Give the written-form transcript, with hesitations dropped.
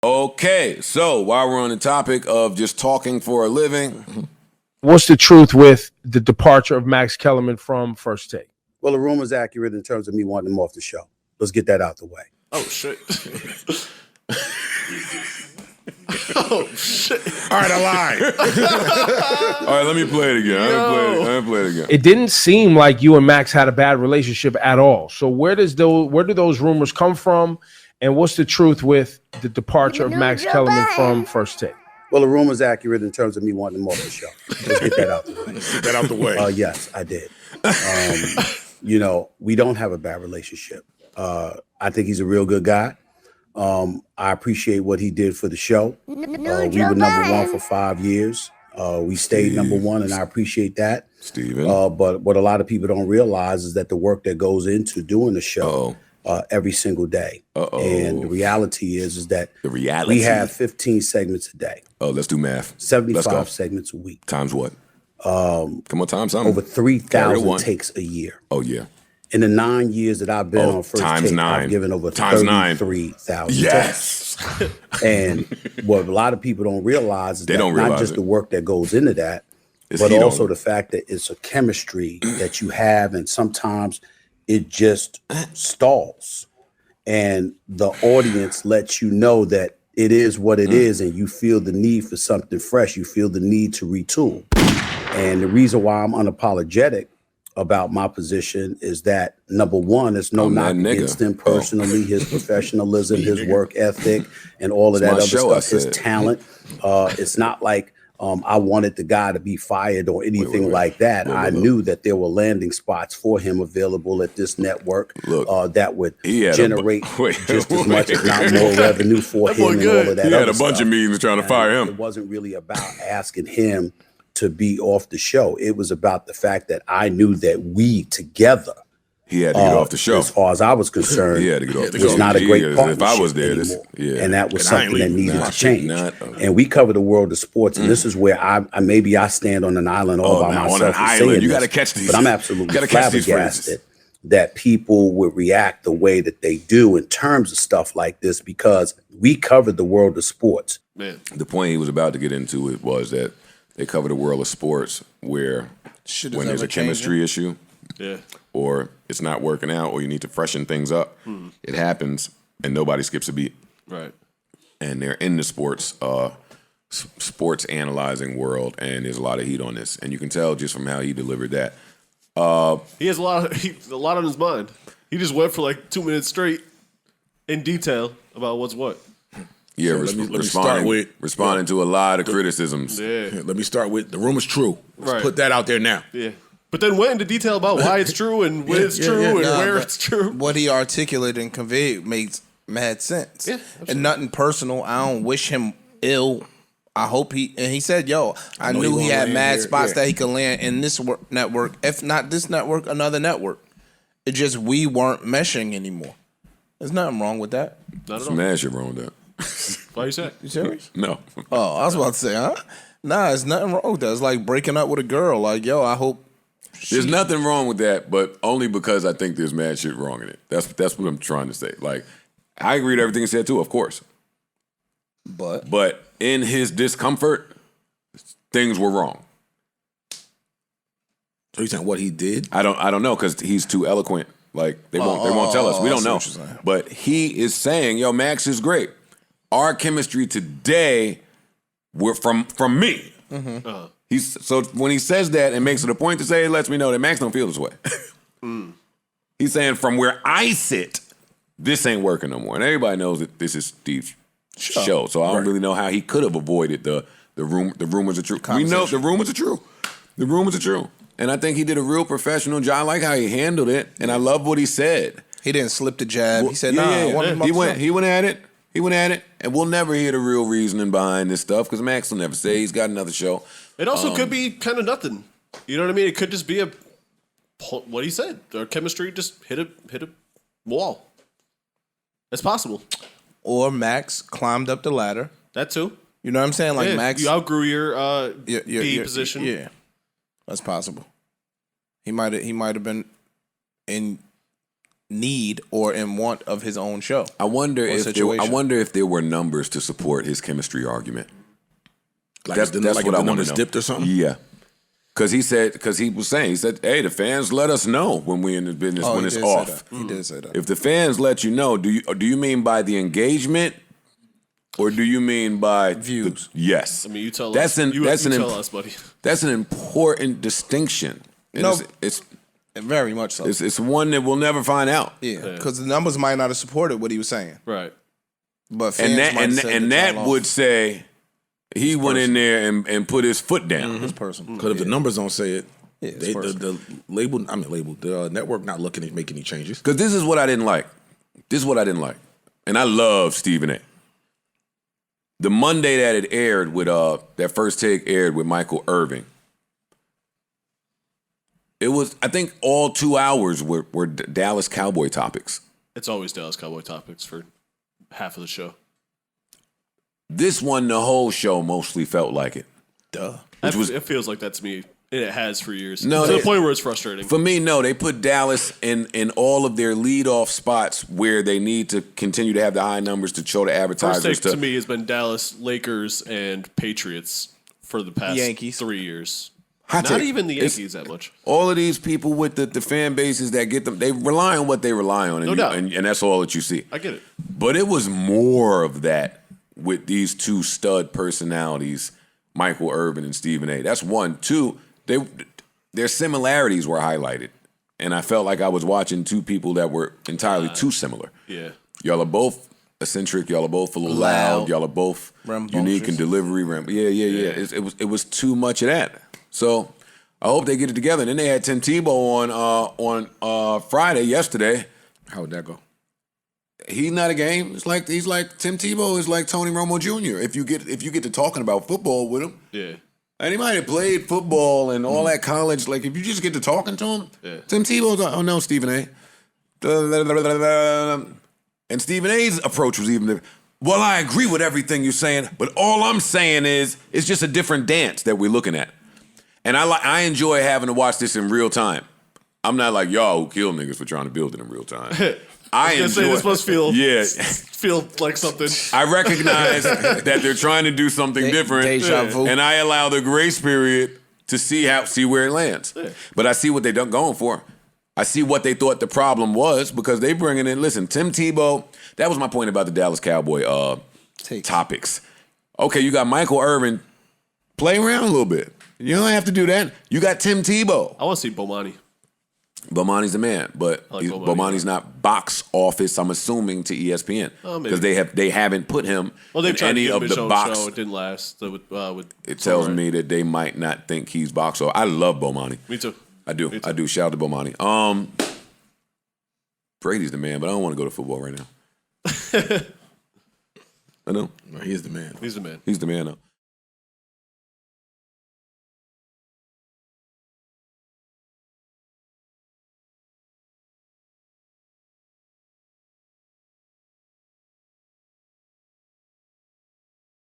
Okay, so while we're on the topic of just talking for a living, what's the truth with the departure of Max Kellerman from First Take? Well, the rumor's accurate in terms of me wanting him off the show. Let's get that out the way. Oh, shit. Oh, shit. All right, I lied. all right, let me play it again. Let me play it again. It didn't seem like you and Max had a bad relationship at all. So where do those rumors come from? And what's the truth with the departure of Max Kellerman from First Take? Well, the rumor's accurate in terms of me wanting him off the show. Let's get that out the way. Get that out the way. Yes, I did. We don't have a bad relationship. I think he's a real good guy. I appreciate what he did for the show. We were number one for 5 years. We stayed number one, and I appreciate that. Steven. But what a lot of people don't realize is that the work that goes into doing the show every single day. And the reality is that we have 15 segments a day. Oh, let's do math. 75 segments a week. Times what? Come on, times something. Over 3,000 takes a year. Oh, yeah. In the 9 years that I've been on First Take, I've given over 33,000 Yes. And what a lot of people don't realize is that not just the work that goes into that, but also the fact that it's a chemistry that you have, and sometimes it just stalls. And the audience lets you know that it is what it is, and you feel the need for something fresh. You feel the need to retool. And the reason why I'm unapologetic about my position is that, number one, it's no knock against him personally, his professionalism, his work ethic, and all of that other stuff, his talent. It's not like I wanted the guy to be fired or anything like that. I knew that there were landing spots for him available at this network that would generate just as much, if not more, revenue for him and all of that. He had a bunch of meetings trying to fire him. It wasn't really about asking him to be off the show. It was about the fact that I knew that we together, he had to get off the show. As far as I was concerned, he had to get off the show. It was not a great partnership if I was there, anymore. And that was something that needed to change. And we cover the world of sports, and this is where I maybe I stand on an island all by myself. On an island, you got to catch these. But I'm absolutely flabbergasted that people would react the way that they do in terms of stuff like this, because we covered the world of sports. Man, the point he was about to get into it was that they cover the world of sports where when there's a chemistry issue, or it's not working out, or you need to freshen things up, it happens, and nobody skips a beat. Right. And they're in the sports analyzing world, and there's a lot of heat on this, and you can tell just from how he delivered that. He has a lot on his mind. He just went for like 2 minutes straight in detail about what's what. Yeah, responding to a lot of criticisms. Yeah. Let me start with the rumor's true. Let's put that out there now. Yeah. But then went into detail about why it's true and when it's true and where it's true. What he articulated and conveyed makes mad sense. Yeah, and nothing personal. I don't wish him ill. I hope he said, I knew he had mad spots that he could land in this network. If not this network, another network. It just we weren't meshing anymore. There's nothing wrong with that. Not at all. Mad shit wrong with that. Why you say? You serious? No. Oh, I was about to say, huh? Nah, there's nothing wrong with that. It's like breaking up with a girl. Like, I hope. There's nothing wrong with that, but only because I think there's mad shit wrong in it. That's what I'm trying to say. Like, I agree with everything he said too, of course. But in his discomfort, things were wrong. So you saying what he did? I don't know, because he's too eloquent. Like they won't tell us. We don't know. But he is saying, Max is great. Our chemistry today, we're from me. Mm-hmm. So when he says that and makes it a point to say, it lets me know that Max don't feel this way. He's saying from where I sit, this ain't working no more. And everybody knows that this is Steve's show. So I don't really know how he could have avoided the rumors are true. We know the rumors are true. The rumors are true. And I think he did a real professional job. I like how he handled it, and I love what he said. He didn't slip the jab. He said, He went at it. He went at it, and we'll never hear the real reasoning behind this stuff because Max will never say he's got another show. It also could be kind of nothing. You know what I mean? It could just be what he said. Our chemistry just hit a wall. It's possible. Or Max climbed up the ladder. That too. You know what I'm saying? Like Max, you outgrew your B position. Yeah, that's possible. He might have been in need or in want of his own show. I wonder if there were numbers to support his chemistry argument. Like that's what I want to know. Dipped or something. Yeah. Because he was saying, hey, the fans let us know when we're in the business when it's off. He did say that. If the fans let you know, do you mean by the engagement, or do you mean by views? Yes. I mean, you tell us. You tell us, buddy. That's an important distinction. And it's very much so. It's one that we'll never find out. Yeah, because the numbers might not have supported what he was saying. Right. But fans that would say he went in there and put his foot down. It's personal. Because if the numbers don't say it, the network not looking to make any changes. Because this is what I didn't like. And I love Stephen A. The Monday that it aired with that First Take aired with Michael Irvin. It was, I think, all 2 hours were Dallas Cowboy topics. It's always Dallas Cowboy topics for half of the show. This one, the whole show mostly felt like it. Duh. It feels like that to me. It has for years. No, to the point where it's frustrating. For me, no. They put Dallas in all of their leadoff spots where they need to continue to have the high numbers to show the advertisers. First Take to me has been Dallas, Lakers, and Patriots for the past Yankees. 3 years. Not even the Yankees that much. All of these people with the fan bases that get them, they rely on what they rely on. No doubt. And that's all that you see. I get it. But it was more of that with these two stud personalities, Michael Irvin and Stephen A. That's one. Two, their similarities were highlighted. And I felt like I was watching two people that were entirely too similar. Yeah. Y'all are both eccentric. Y'all are both a little loud. Y'all are both unique in delivery. Yeah. It was too much of that. So I hope they get it together. And then they had Tim Tebow on Friday yesterday. How would that go? He's not a game. He's like Tim Tebow is like Tony Romo Jr. If you get to talking about football with him, yeah. And he might have played football and all that college. Like if you just get to talking to him, Tim Tebow's like, oh no, Stephen A. And Stephen A's approach was even different. Well, I agree with everything you're saying, but all I'm saying is it's just a different dance that we're looking at. And I enjoy having to watch this in real time. I'm not like y'all who kill niggas for trying to build it in real time. I enjoy. This must feel like something. I recognize that they're trying to do something different, and I allow the grace period to see where it lands. Yeah. But I see what they're going for. I see what they thought the problem was because they bringing in. Listen, Tim Tebow. That was my point about the Dallas Cowboy topics. Okay, you got Michael Irvin. Play around a little bit. You don't have to do that. You got Tim Tebow. I want to see Bomani. Bomani's the man, but Bomani's not box office. I'm assuming to ESPN because they haven't put him in any of the box. Show. It didn't last. It tells me that they might not think he's box office. I love Bomani. Me too. I do. Shout out to Bomani. Brady's the man, but I don't want to go to football right now. I know. He's the man. He's the man. He's the man though.